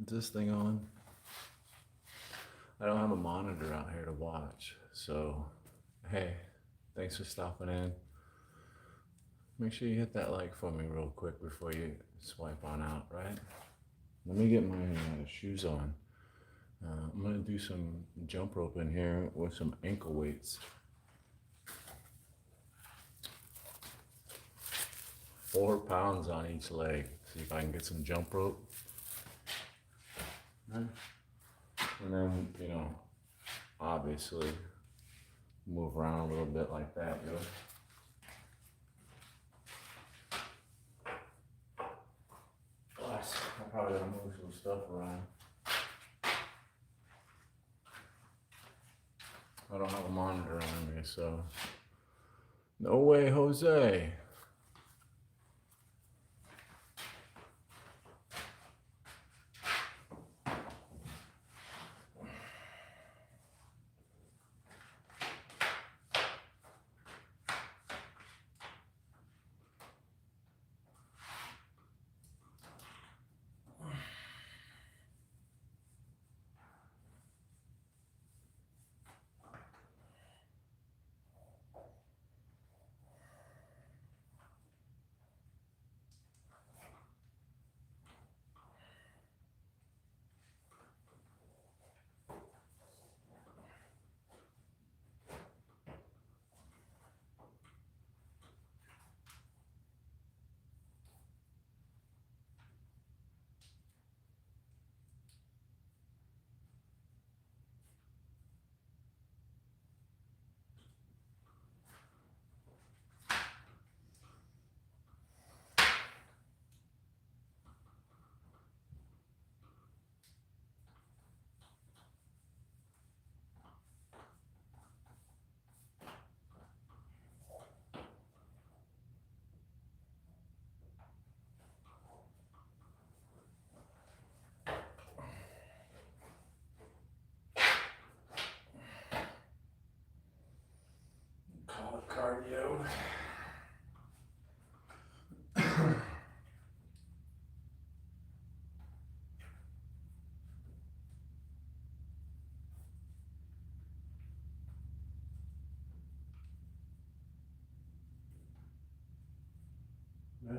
Is this thing on? I don't have a monitor out here to watch, so hey, thanks for stopping in. Make sure you hit that like for me real quick before you swipe on out, right? Let me get my shoes on. I'm gonna do some jump rope in here with some ankle weights. 4 pounds on each leg. See if I can get some jump rope. Right. And then, obviously move around a little bit like that, Plus, I probably gotta move some stuff around. I don't have a monitor on me, so no way, Jose. Call it cardio. Yeah.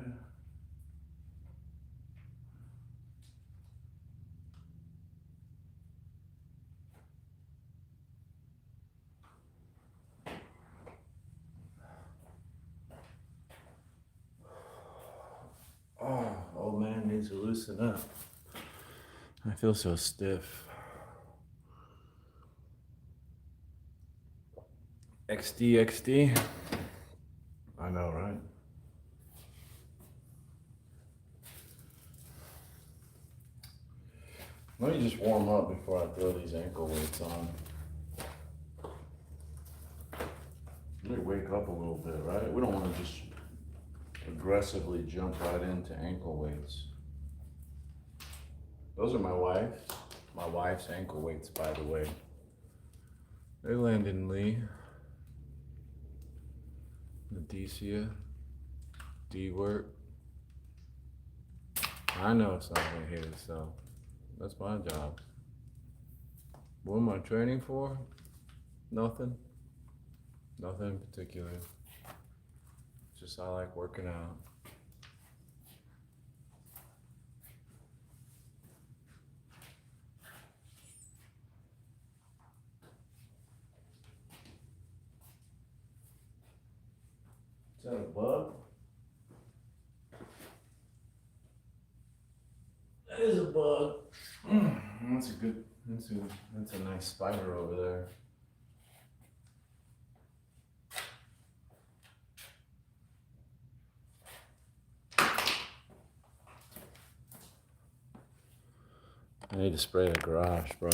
Oh, old man needs to loosen up. I feel so stiff. XD, XD. I know, right? Let me just warm up before I throw these ankle weights on. Let me wake up a little bit, right? We don't want to just aggressively jump right into ankle weights. Those are my wife's ankle weights, by the way. They Landon Lee, Nadecia, D-Word. I know it's not gonna hit it, so that's my job. What am I training for? Nothing. Nothing in particular. Just I like working out. Is that a bug? That is a bug. That's a nice spider over there. I need to spray the garage, bro.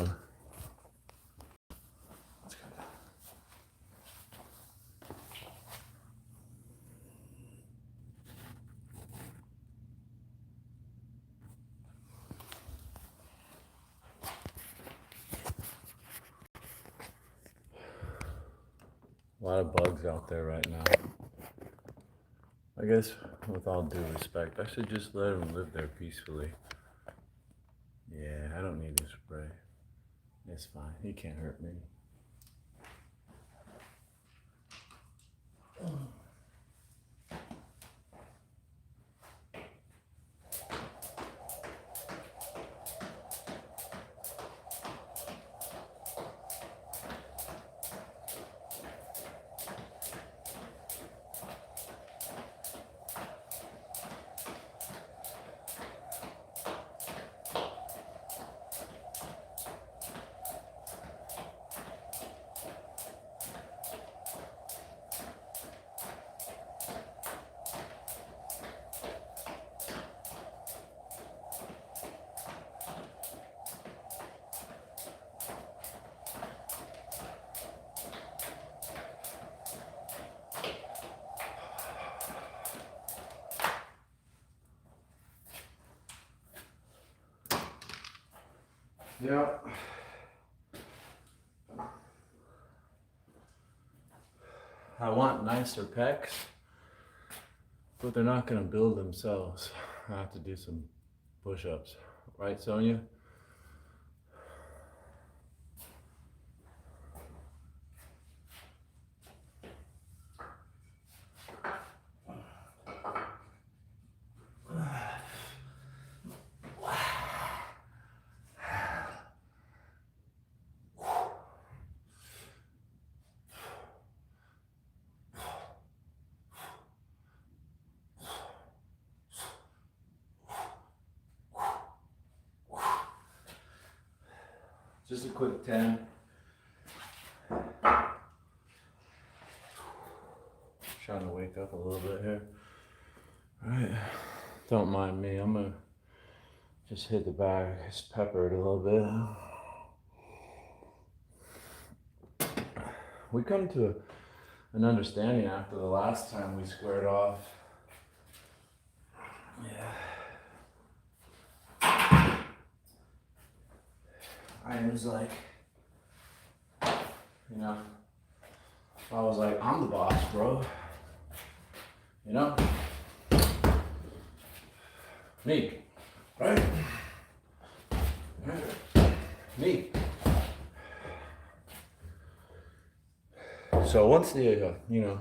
A lot of bugs out there right now. I guess, with all due respect, I should just let them live there peacefully. Yeah. I don't need your spray. It's fine. He can't hurt me. Yeah. I want nicer pecs, but they're not going to build themselves. I have to do some push-ups. Right, Sonia? Just a quick 10. Trying to wake up a little bit here. All right. Don't mind me. I'm going to just hit the bag. It's peppered a little bit. We come to an understanding after the last time we squared off. Yeah. I was like, you know, I was like, I'm the boss, bro. You know? Me. Right? Me. So once the, you know,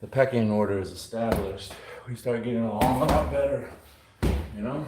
the pecking order is established, we start getting along a lot better, you know?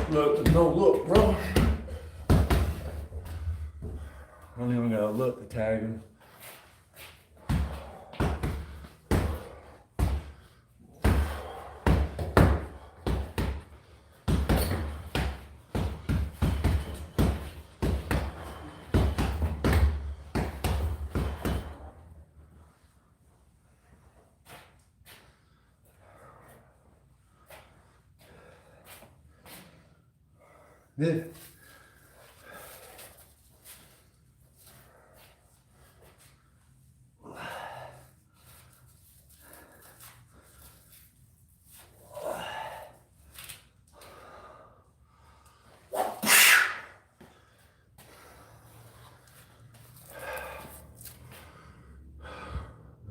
Look, no look, bro. I don't even gotta look to tag him. Yeah.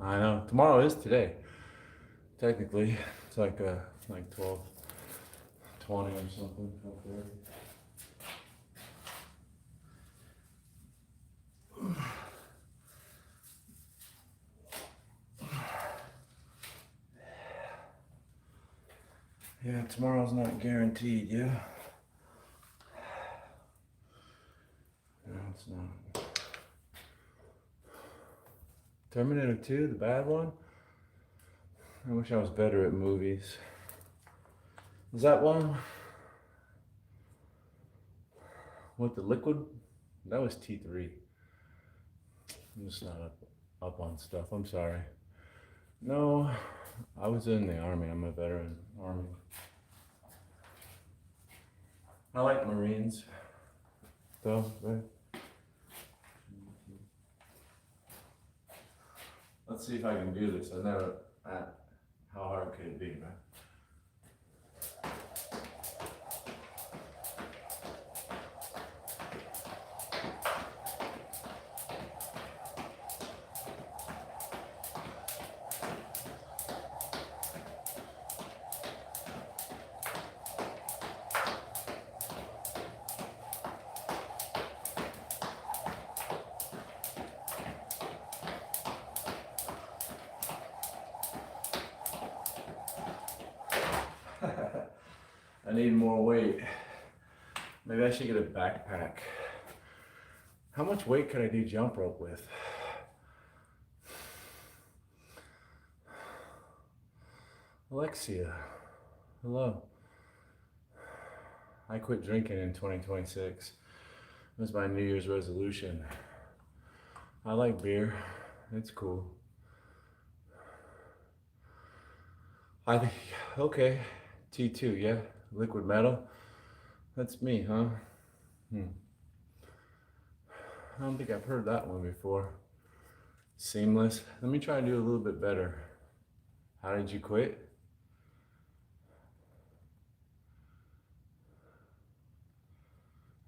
I know. Tomorrow is today. Technically, it's like 12:20 or something. 12:30. Yeah, tomorrow's not guaranteed, yeah? No, it's not. Terminator 2, the bad one? I wish I was better at movies. Was that one? With the liquid? That was T3. I'm just not up on stuff, I'm sorry. No, I was in the Army. I'm a veteran Army. I like Marines, though. Let's see if I can do this. I never. How hard could it be, man? I need more weight. Maybe I should get a backpack. How much weight could I do jump rope with? Alexia, hello. I quit drinking in 2026. It was my New Year's resolution. I like beer. It's cool. Okay. T2, yeah. Liquid metal. That's me, huh? I don't think I've heard that one before. Seamless. Let me try and do a little bit better. How did you quit?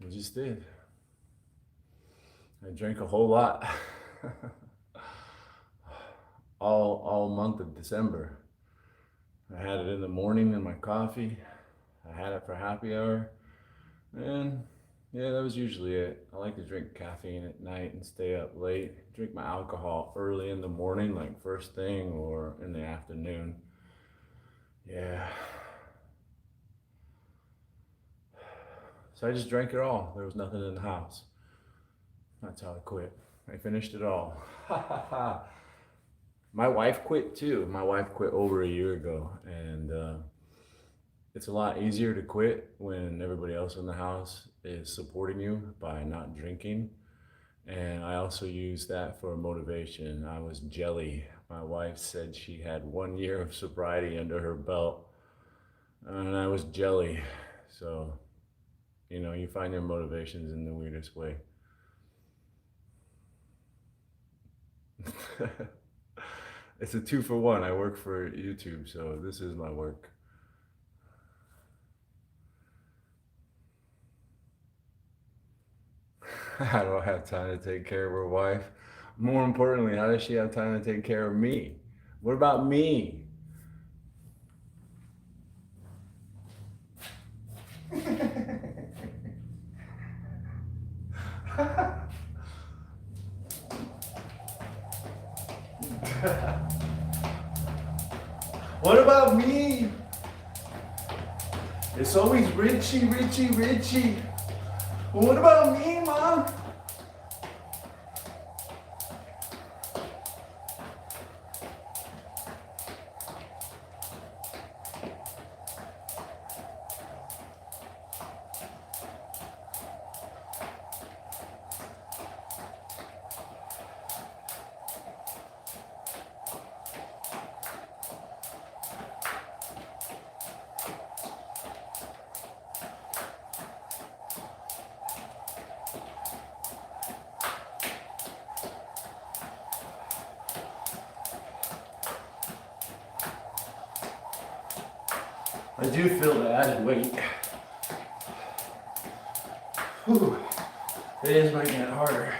I just did. I drank a whole lot. all month of December. I had it in the morning in my coffee. I had it for happy hour. And yeah, that was usually it. I like to drink caffeine at night and stay up late. Drink my alcohol early in the morning, like first thing, or in the afternoon. Yeah. So I just drank it all. There was nothing in the house. That's how I quit. I finished it all. My wife quit too. My wife quit over a year ago, and it's a lot easier to quit when everybody else in the house is supporting you by not drinking. And I also use that for motivation. I was jelly. My wife said she had 1 year of sobriety under her belt, and I was jelly. So, you know, you find your motivations in the weirdest way. It's a 2-for-1. I work for YouTube, so this is my work. I don't have time to take care of her wife. More importantly, how does she have time to take care of me? What about me? What about me? It's always Richie, Richie, Richie. Well, what about me, Mom? I do feel the added weight. Whew. It is making it harder.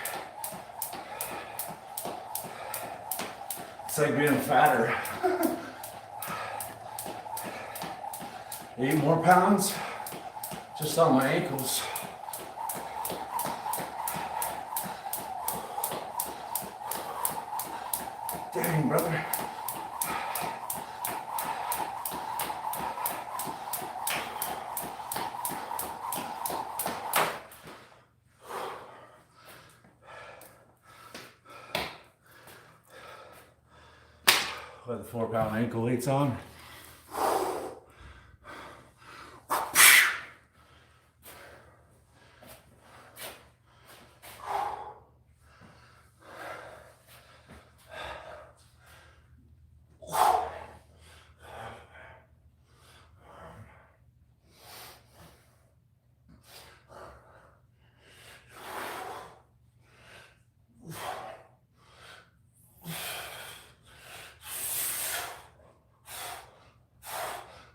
It's like being fatter. 8 more pounds just on my ankles. Dang, brother. Put the 4-pound ankle weights on.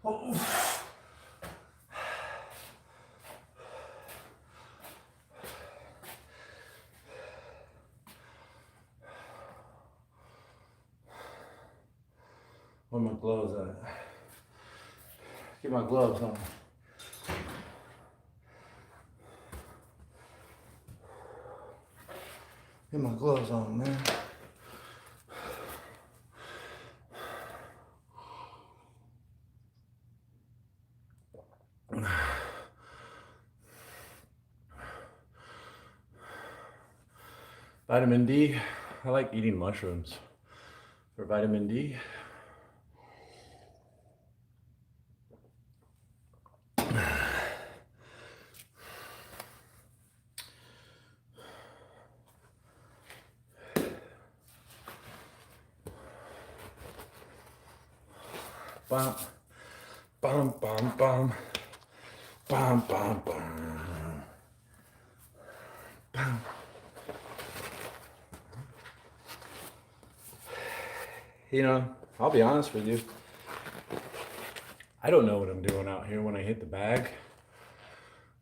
Oh. Where my gloves at? Get my gloves on. Get my gloves on, man. Vitamin D. I like eating mushrooms for vitamin D. Bum, bum, bum, bum, bum, bum, bum, bum. You know, I'll be honest with you. I don't know what I'm doing out here when I hit the bag,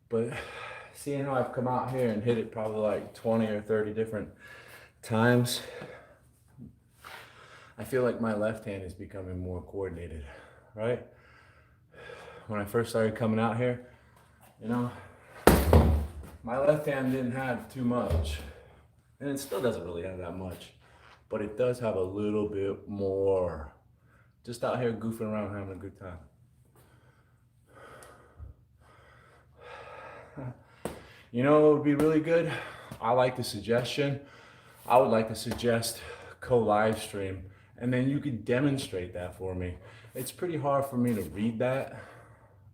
but seeing how I've come out here and hit it probably like 20 or 30 different times, I feel like my left hand is becoming more coordinated, right? When I first started coming out here, you know, my left hand didn't have too much, and it still doesn't really have that much, but it does have a little bit more. Just out here goofing around, having a good time. You know what would be really good? I like the suggestion. I would like to suggest co-live stream, and then you could demonstrate that for me. It's pretty hard for me to read that,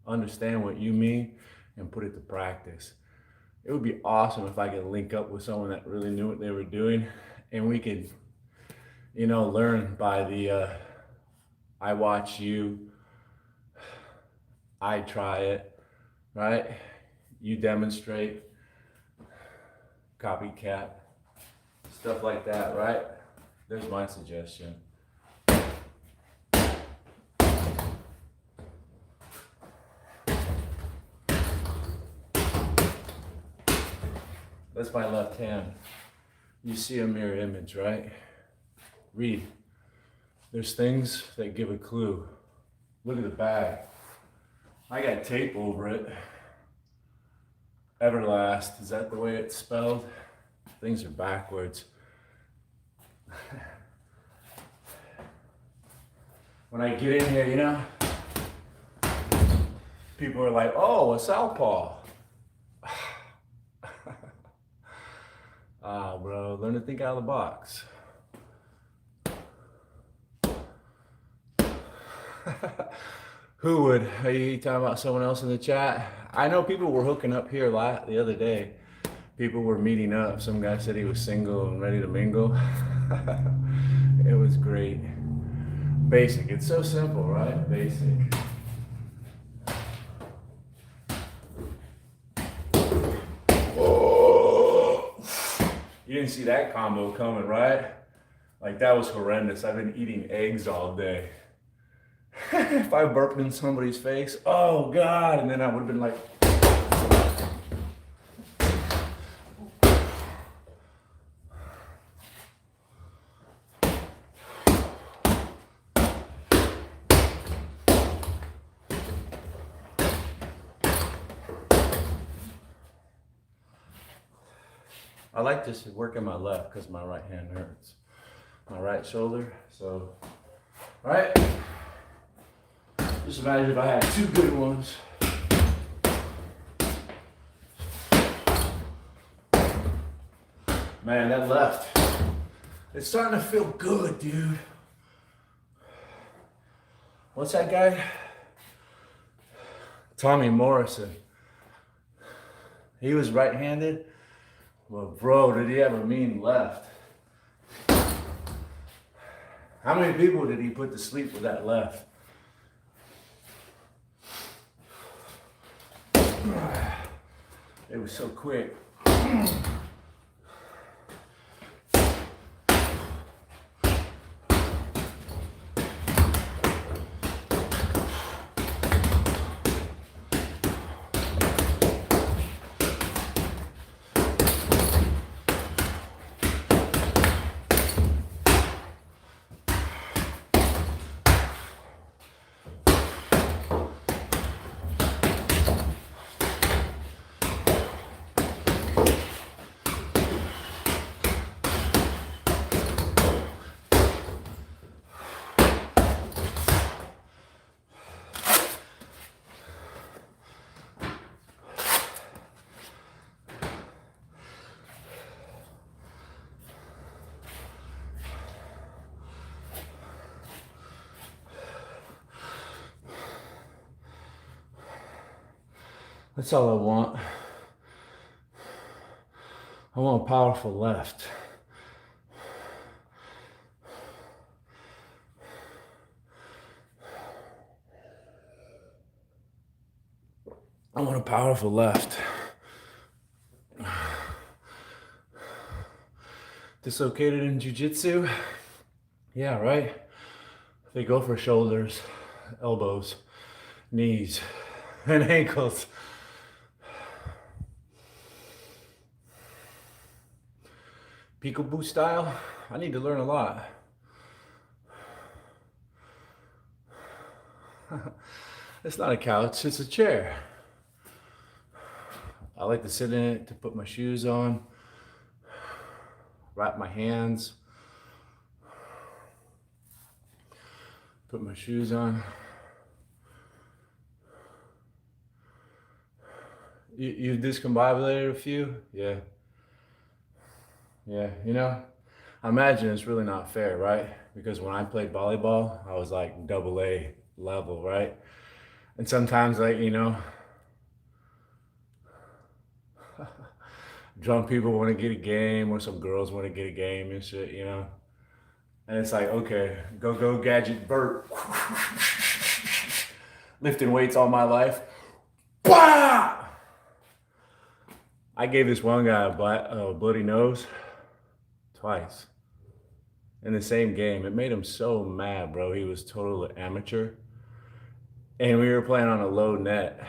understand what you mean, and put it to practice. It would be awesome if I could link up with someone that really knew what they were doing, and we could, you know, learn by the I watch you, I try it, right? You demonstrate, copycat, stuff like that, right? There's my suggestion. That's my left hand. You see a mirror image, right? Read. There's things that give a clue. Look at the bag. I got tape over it. Everlast, is that the way it's spelled? Things are backwards. When I get in here, you know, people are like, oh, a southpaw. Ah, bro, learn to think out of the box. Who would? Are you talking about someone else in the chat? I know people were hooking up here the other day. People were meeting up. Some guy said he was single and ready to mingle. It was great. Basic. It's so simple, right? Basic. Oh. You didn't see that combo coming, right? Like, that was horrendous. I've been eating eggs all day. If I burped in somebody's face, oh God, and then I would have been like, I like to work in my left because my right hand hurts. My right shoulder, so, all right. Just imagine if I had two good ones. Man, that left. It's starting to feel good, dude. What's that guy? Tommy Morrison. He was right-handed. Well, bro, did he have a mean left? How many people did he put to sleep with that left? It was so quick. That's all I want. I want a powerful left. I want a powerful left. Dislocated in jiu-jitsu? Yeah, right? They go for shoulders, elbows, knees, and ankles. Peekaboo style? I need to learn a lot. It's not a couch, it's a chair. I like to sit in it to put my shoes on, wrap my hands, put my shoes on. You discombobulated a few? Yeah. Yeah, you know, I imagine it's really not fair, right? Because when I played volleyball, I was like double A level, right? And sometimes, like, you know, drunk people want to get a game, or some girls want to get a game and shit, you know? And it's like, okay, go gadget Bert. Lifting weights all my life. Bah! I gave this one guy a bloody nose twice in the same game. It made him so mad, bro. He was total amateur. And we were playing on a low net.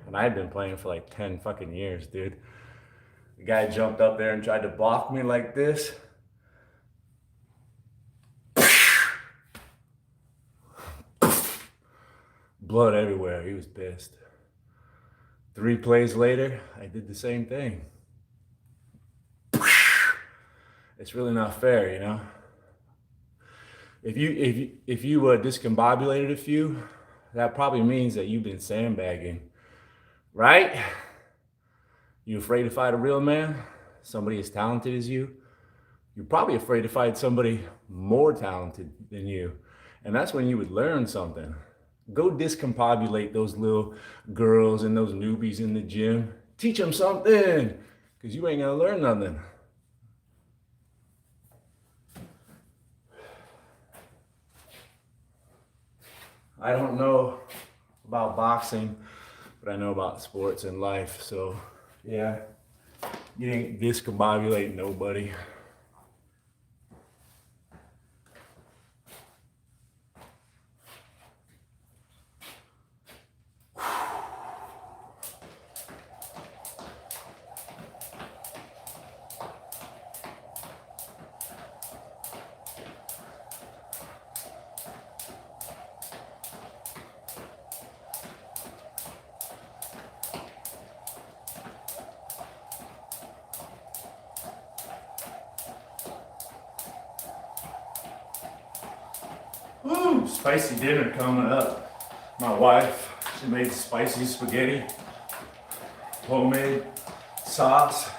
And I had been playing for like 10 fucking years, dude. The guy jumped up there and tried to block me like this. Blood everywhere. He was pissed. 3 plays later, I did the same thing. It's really not fair, you know. If you discombobulated a few, that probably means that you've been sandbagging, right? You afraid to fight a real man? Somebody as talented as you? You're probably afraid to fight somebody more talented than you. And that's when you would learn something. Go discombobulate those little girls and those newbies in the gym. Teach them something, because you ain't gonna learn nothing. I don't know about boxing, but I know about sports and life. So yeah, you ain't discombobulate nobody. Ooh, spicy dinner coming up. My wife, she made spicy spaghetti, homemade sauce,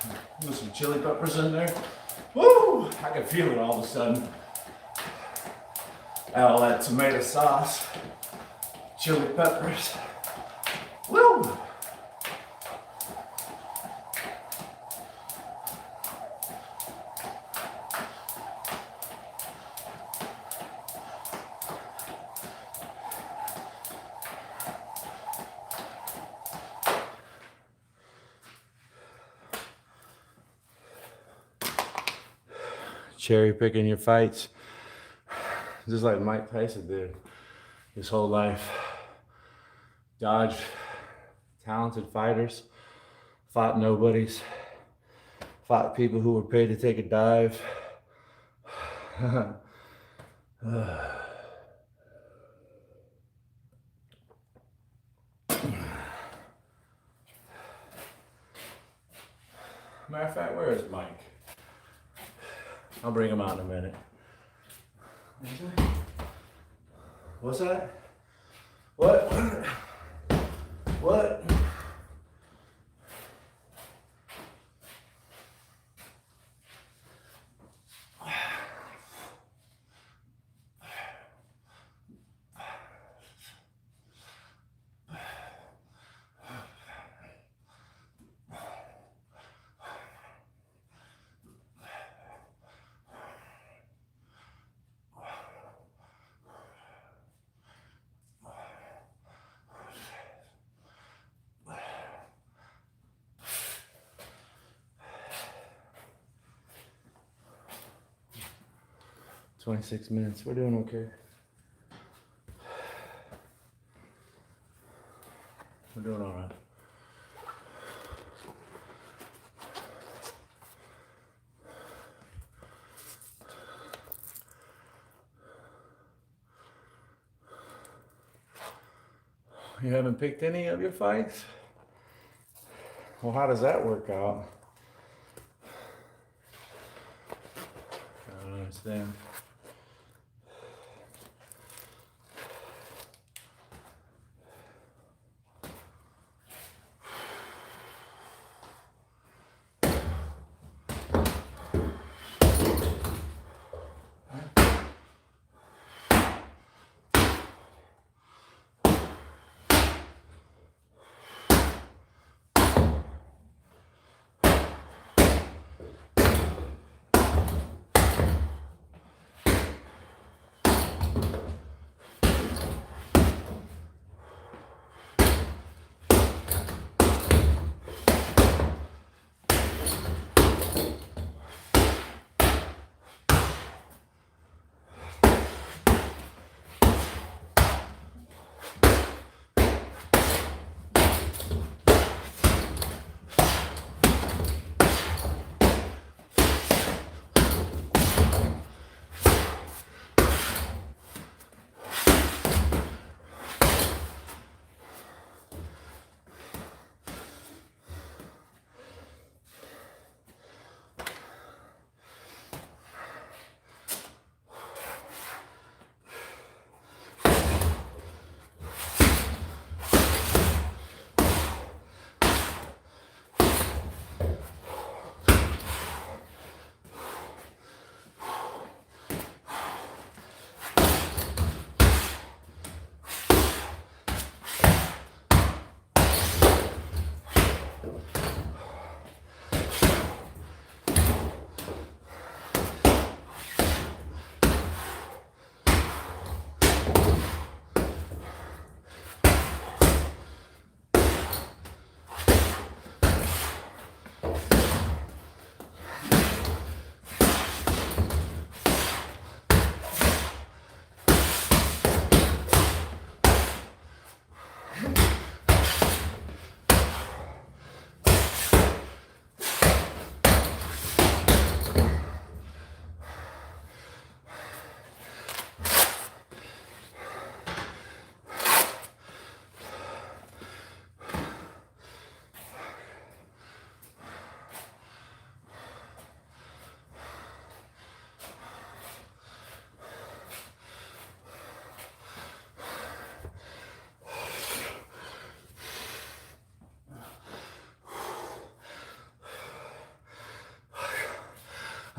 with some chili peppers in there. Woo! I can feel it all of a sudden. All that tomato sauce, chili peppers. Woo! Cherry picking your fights, just like Mike Tyson did his whole life. Dodged talented fighters, fought nobodies, fought people who were paid to take a dive. Matter of fact, where is Mike? I'll bring him out in a minute. What's that? What? What? 26 minutes. We're doing okay. We're doing all right. You haven't picked any of your fights? Well, how does that work out? I don't understand.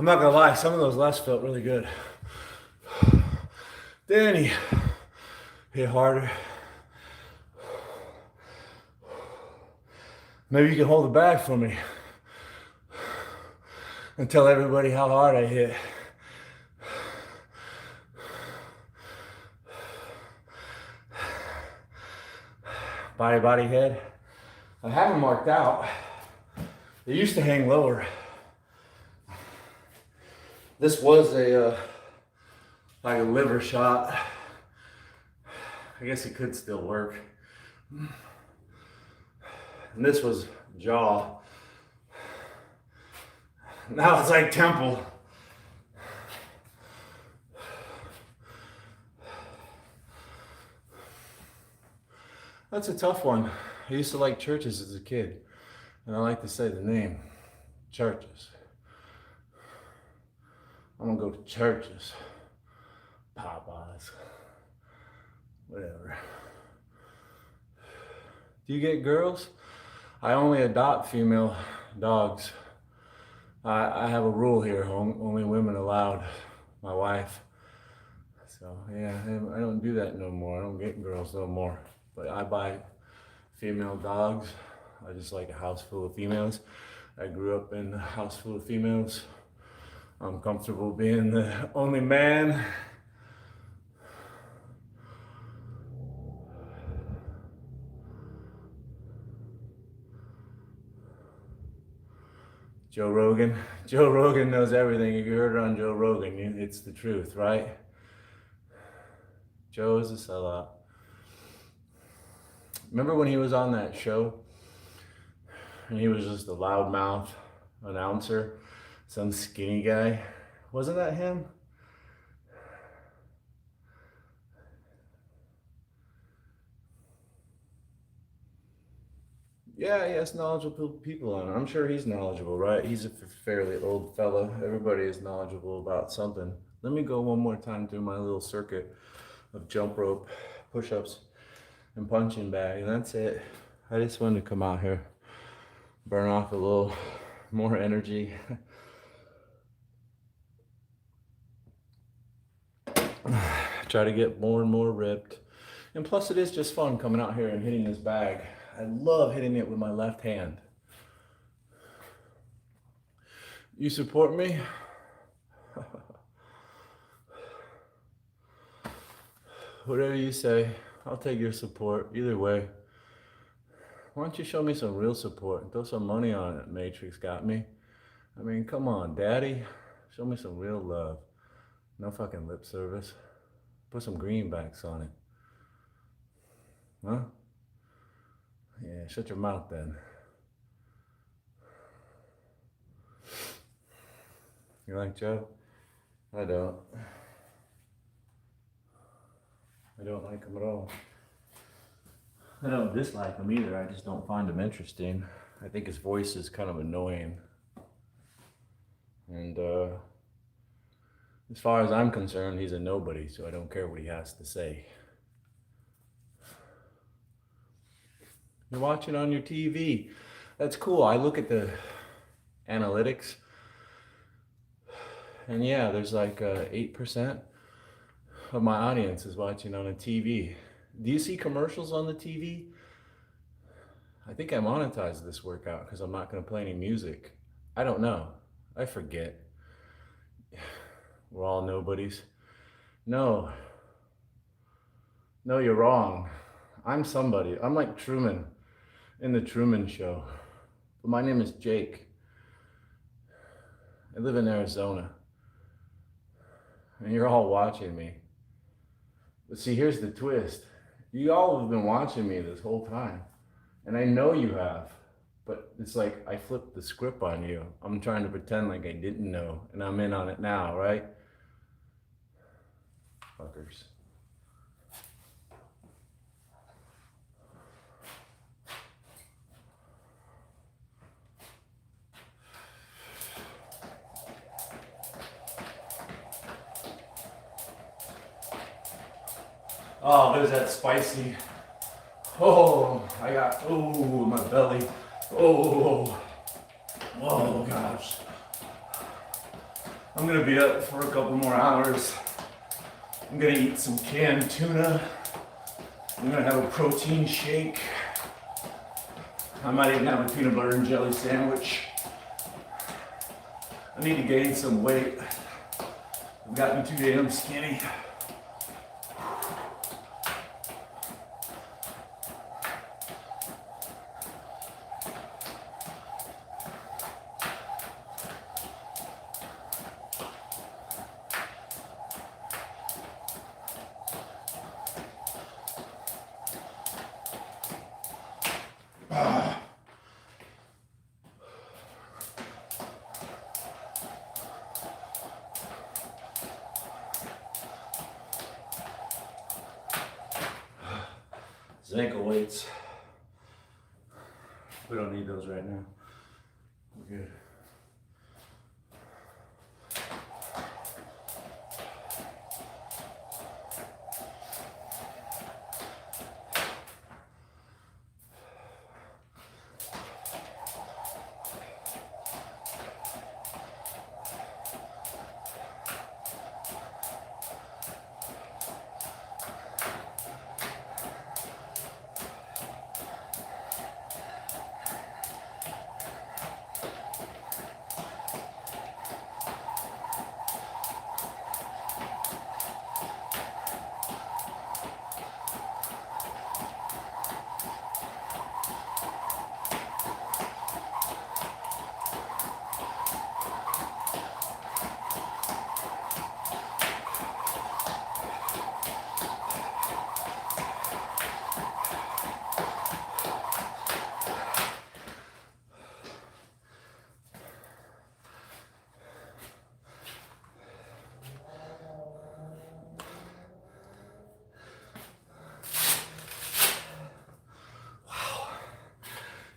I'm not gonna lie, some of those lefts felt really good. Danny, hit harder. Maybe you can hold it back for me and tell everybody how hard I hit. Body, head. I have them marked out. They used to hang lower. This was a like a liver shot. I guess it could still work. And this was jaw. Now it's like temple. That's a tough one. I used to like churches as a kid, and I like to say the name, churches. I'm gonna go to churches, Popeyes, whatever. Do you get girls? I only adopt female dogs. I have a rule here, only women allowed, my wife. So yeah, I don't do that no more. I don't get girls no more. But I buy female dogs. I just like a house full of females. I grew up in a house full of females. I'm comfortable being the only man. Joe Rogan. Joe Rogan knows everything. If you heard it on Joe Rogan, it's the truth, right? Joe is a sellout. Remember when he was on that show and he was just a loudmouth announcer, some skinny guy? Wasn't that him? Yeah, he has knowledgeable people on it. I'm sure he's knowledgeable, right? He's a fairly old fella. Everybody is knowledgeable about something. Let me go one more time through my little circuit of jump rope, push-ups, and punching bag, and that's it. I just wanted to come out here, burn off a little more energy. Try to get more and more ripped. And plus it is just fun coming out here and hitting this bag. I love hitting it with my left hand. You support me? Whatever you say, I'll take your support. Either way. Why don't you show me some real support and throw some money on it, Matrix got me. I mean, come on, daddy. Show me some real love. No fucking lip service. Put some greenbacks on it. Huh? Yeah, shut your mouth then. You like Joe? I don't. I don't like him at all. I don't dislike him either, I just don't find him interesting. I think his voice is kind of annoying. And as far as I'm concerned, he's a nobody, so I don't care what he has to say. You're watching on your TV. That's cool. I look at the analytics, and yeah, there's like 8% of my audience is watching on a TV. Do you see commercials on the TV? I think I monetized this workout because I'm not going to play any music. I don't know. I forget. We're all nobodies. No, you're wrong. I'm somebody. I'm like Truman in the Truman Show. But my name is Jake. I live in Arizona. And you're all watching me. But see, here's the twist. You all have been watching me this whole time. And I know you have. But it's like I flipped the script on you. I'm trying to pretend like I didn't know. And I'm in on it now, right? Fuckers. Oh, there's that spicy. Oh, I got, oh, my belly. Oh, oh gosh. I'm gonna be up for a couple more hours. I'm gonna eat some canned tuna. I'm gonna have a protein shake. I might even have a peanut butter and jelly sandwich. I need to gain some weight. I've gotten too damn skinny. Ankle weights. We don't need those right now. We're good.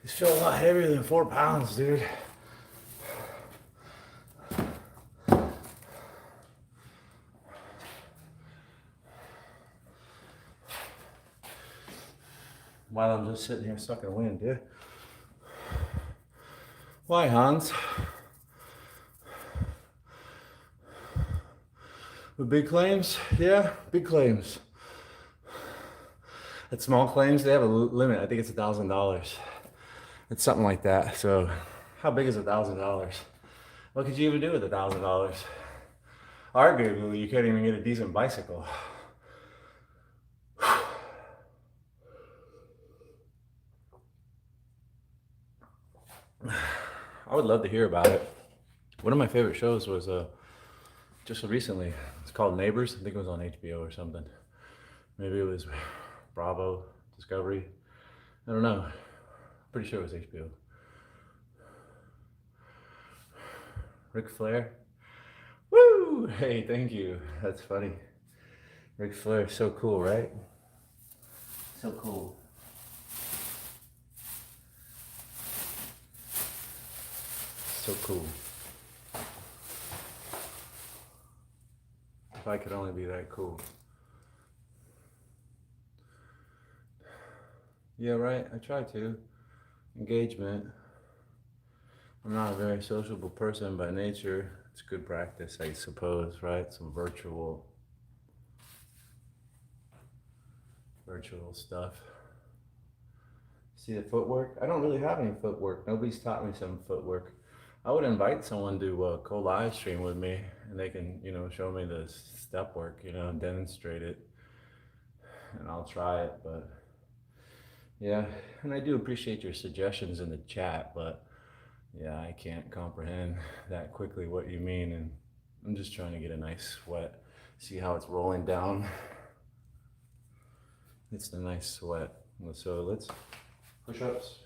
These feel a lot heavier than 4 pounds, dude. While I'm just sitting here sucking wind, dude. Why, Hans? With big claims? Yeah, big claims. At small claims, they have a limit. I think it's $1,000. It's something like that. So, how big is $1,000? What could you even do with $1,000? Arguably, you can't even get a decent bicycle. I would love to hear about it. One of my favorite shows was just recently. It's called Neighbors. I think it was on HBO or something. Maybe it was Bravo, Discovery. I don't know. Pretty sure it was HBO. Ric Flair. Woo! Hey, thank you. That's funny. Ric Flair, so cool, right? So cool. So cool. If I could only be that cool. Yeah, right. I try to. Engagement. I'm not a very sociable person by nature. It's good practice, I suppose, right? Some virtual stuff. See the footwork? I don't really have any footwork. Nobody's taught me some footwork. I would invite someone to co-live stream with me, and they can, show me the step work, demonstrate it, and I'll try it. But yeah, and I do appreciate your suggestions in the chat, but yeah, I can't comprehend that quickly what you mean, and I'm just trying to get a nice sweat. See how it's rolling down? It's a nice sweat. So let's push-ups.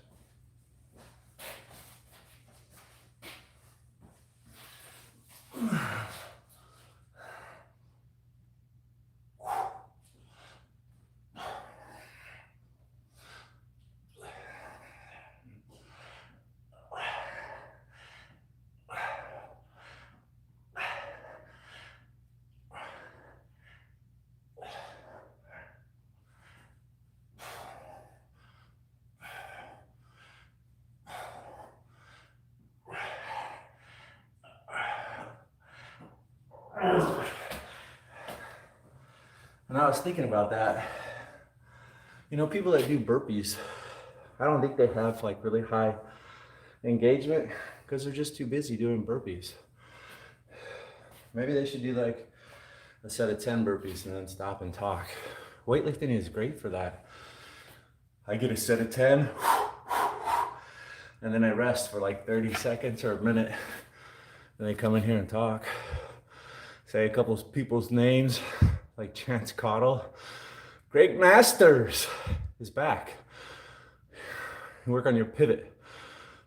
And I was thinking about that. People that do burpees, I don't think they have like really high engagement because they're just too busy doing burpees. Maybe they should do like a set of 10 burpees and then stop and talk. Weightlifting is great for that. I get a set of 10 and then I rest for like 30 seconds or a minute. Then I come in here and talk. Say a couple of people's names, like Chance Cottle. Greg Masters is back. Work on your pivot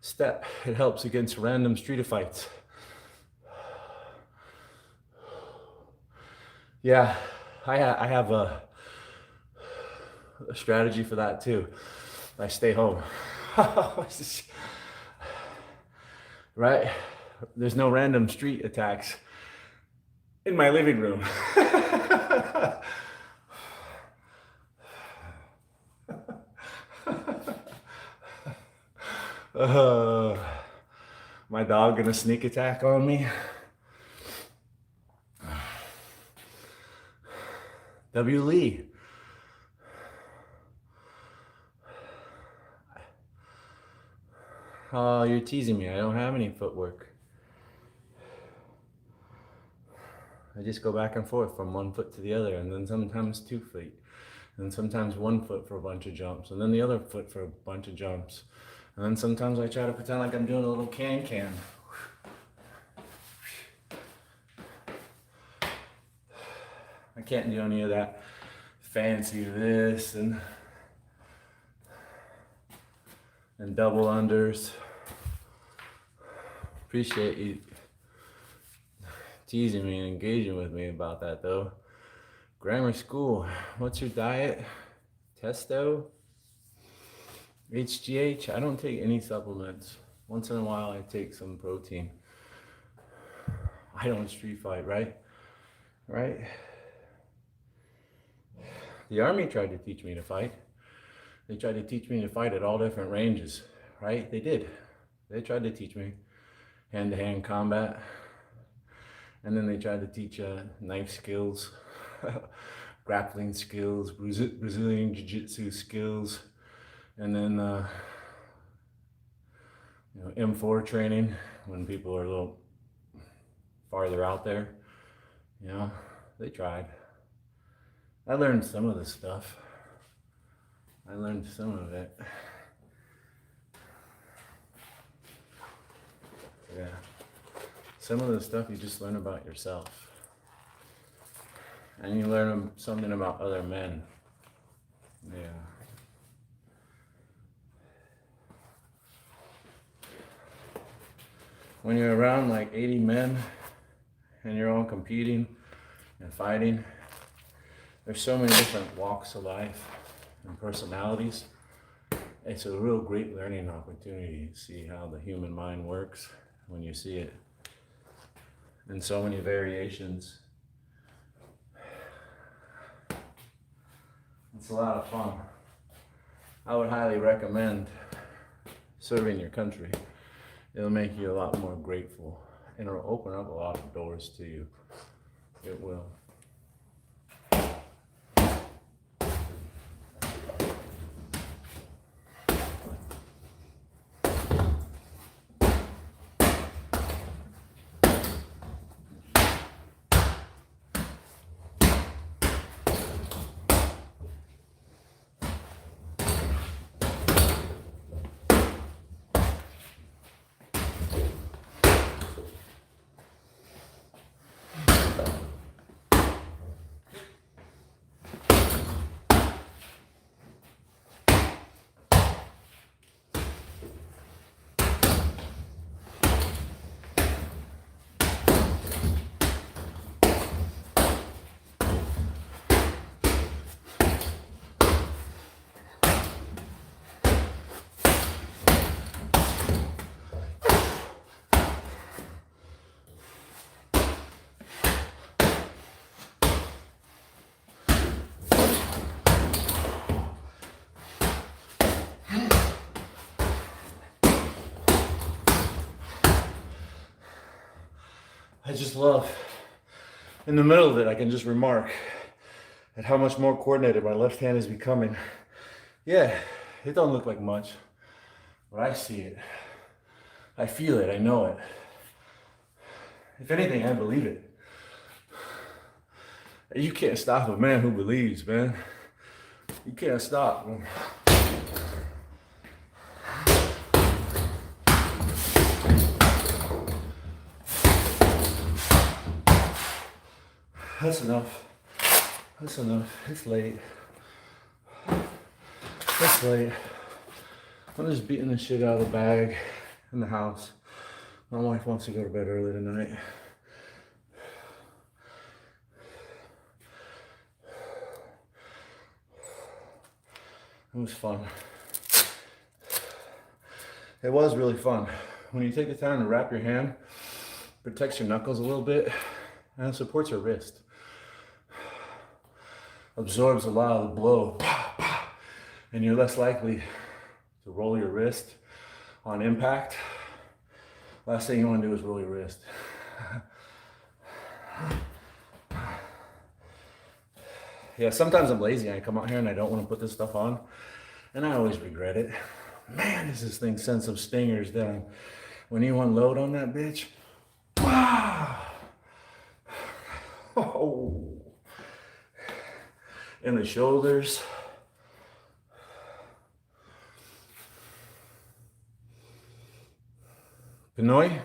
step. It helps against random street fights. Yeah, I have a strategy for that too. I stay home. Right? There's no random street attacks in my living room. My dog gonna sneak attack on me? W. Lee. Oh, you're teasing me. I don't have any footwork. I just go back and forth from one foot to the other, and then sometimes 2 feet, and sometimes 1 foot for a bunch of jumps, and then the other foot for a bunch of jumps. And then sometimes I try to pretend like I'm doing a little can-can. I can't do any of that fancy this and double unders. Appreciate you teasing me and engaging with me about that though. Grammar school, what's your diet? Testo? HGH, I don't take any supplements. Once in a while I take some protein. I don't street fight, right? Right? The Army tried to teach me to fight. They tried to teach me to fight at all different ranges, right? They did. They tried to teach me hand-to-hand combat. And then they tried to teach knife skills, grappling skills, Brazilian Jiu-Jitsu skills, and then M4 training when people are a little farther out there. They tried. I learned some of the stuff. I learned some of it. Yeah. Some of the stuff you just learn about yourself. And you learn something about other men. Yeah. When you're around like 80 men and you're all competing and fighting, there's so many different walks of life and personalities. It's a real great learning opportunity to see how the human mind works when you see it in so many variations. It's a lot of fun. I would highly recommend serving your country. It'll make you a lot more grateful, and it'll open up a lot of doors to you. It will. I just love, in the middle of it, I can just remark at how much more coordinated my left hand is becoming. Yeah, it don't look like much, but I see it. I feel it, I know it. If anything, I believe it. You can't stop a man who believes, man. You can't stop. That's enough. That's enough. It's late. It's late. I'm just beating the shit out of the bag in the house. My wife wants to go to bed early tonight. It was fun. It was really fun. When you take the time to wrap your hand, protects your knuckles a little bit, and it supports your wrist. Absorbs a lot of the blow, and you're less likely to roll your wrist on impact. Last thing you want to do is roll your wrist. Yeah, sometimes I'm lazy and I come out here and I don't want to put this stuff on, and I always regret it. Man, does this thing send some stingers down. When you unload on that bitch, wow. Oh. In the shoulders. Pinoy?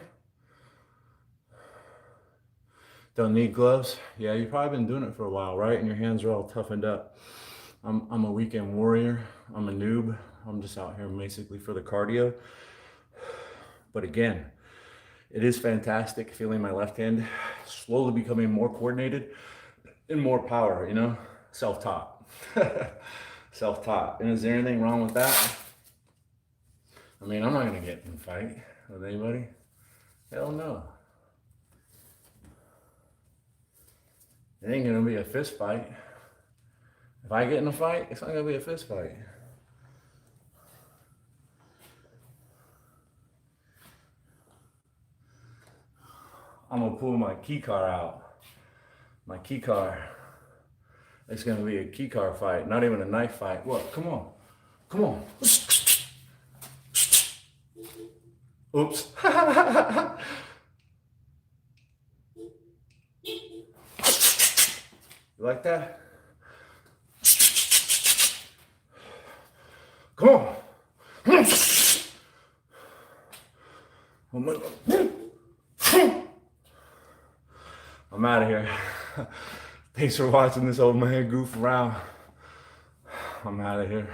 Don't need gloves? Yeah, you've probably been doing it for a while, right? And your hands are all toughened up. I'm a weekend warrior. I'm a noob. I'm just out here basically for the cardio. But again, it is fantastic feeling my left hand slowly becoming more coordinated and more power, Self-taught. Self-taught. And is there anything wrong with that? I mean, I'm not gonna get in a fight with anybody. Hell no. It ain't gonna be a fist fight. If I get in a fight, it's not gonna be a fist fight. I'm gonna pull my key car out. My key car. It's gonna be a key car fight, not even a knife fight. What? Come on. Come on. Oops. You like that? Come on. I'm out of here. Thanks for watching this old man goof around. I'm out of here.